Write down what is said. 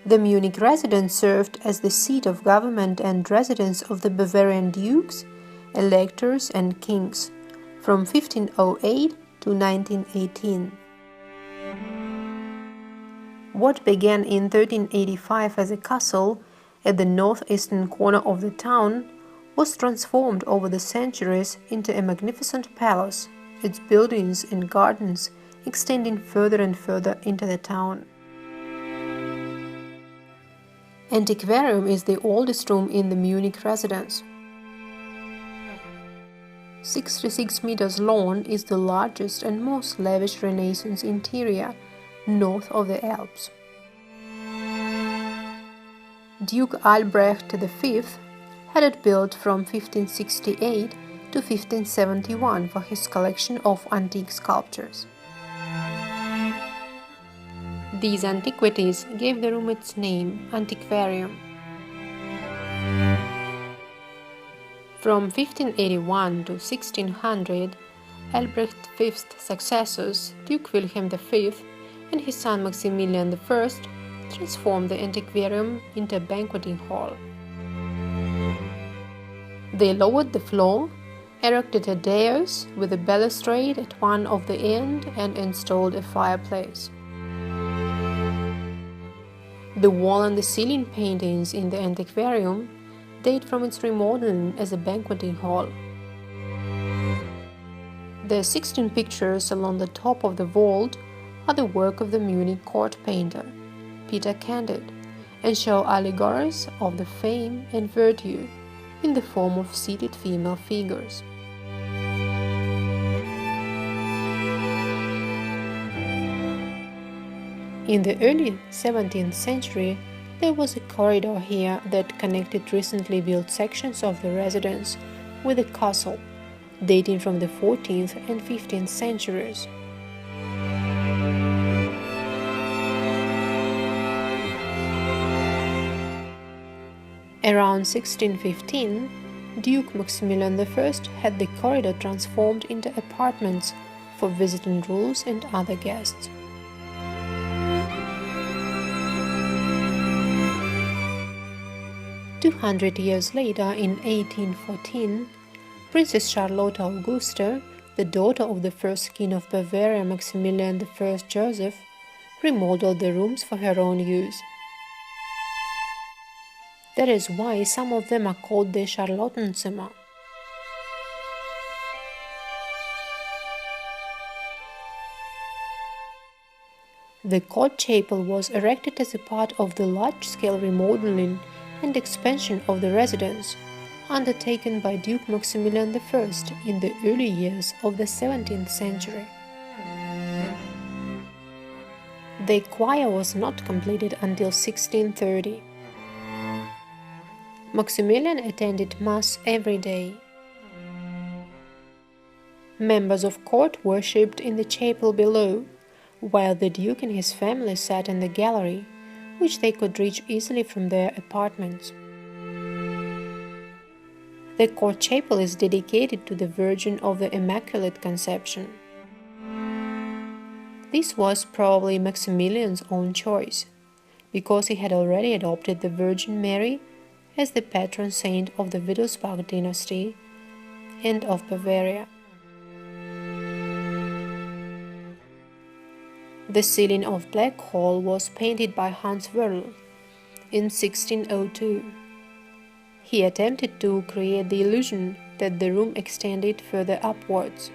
The Munich Residence served as the seat of government and residence of the Bavarian dukes, electors and kings from 1508 to 1918. What began in 1385 as a castle at the northeastern corner of the town was transformed over the centuries into a magnificent palace, its buildings and gardens extending further and further into the town. Antiquarium is the oldest room in the Munich Residence. 66 meters long, is the largest and most lavish Renaissance interior north of the Alps. Duke Albrecht V had it built from 1568 to 1571 for his collection of antique sculptures. These antiquities gave the room its name, Antiquarium. From 1581 to 1600, Albrecht V's successors, Duke Wilhelm V and his son Maximilian I, transformed the Antiquarium into a banqueting hall. They lowered the floor, erected a dais with a balustrade at one of the ends, and installed a fireplace. The wall and the ceiling paintings in the Antiquarium date from its remodeling as a banqueting hall. The 16 pictures along the top of the vault are the work of the Munich court painter, Peter Candid, and show allegories of the fame and virtue in the form of seated female figures. In the early 17th century, there was a corridor here that connected recently built sections of the residence with the castle, dating from the 14th and 15th centuries. Around 1615, Duke Maximilian I had the corridor transformed into apartments for visiting rules and other guests. "200 years later, in 1814, Princess Charlotte Augusta, the daughter of the first king of Bavaria, Maximilian I Joseph, remodeled the rooms for her own use. That is why some of them are called the Charlottenzimmer. The court chapel was erected as a part of the large-scale remodeling and expansion of the residence undertaken by Duke Maximilian I in the early years of the 17th century. The choir was not completed until 1630. Maximilian attended Mass every day. Members of court worshipped in the chapel below, while the Duke and his family sat in the gallery, which they could reach easily from their apartments. The court chapel is dedicated to the Virgin of the Immaculate Conception. This was probably Maximilian's own choice, because he had already adopted the Virgin Mary as the patron saint of the Wittelsbach dynasty and of Bavaria. The ceiling of Black Hall was painted by Hans Wörl in 1602. He attempted to create the illusion that the room extended further upwards.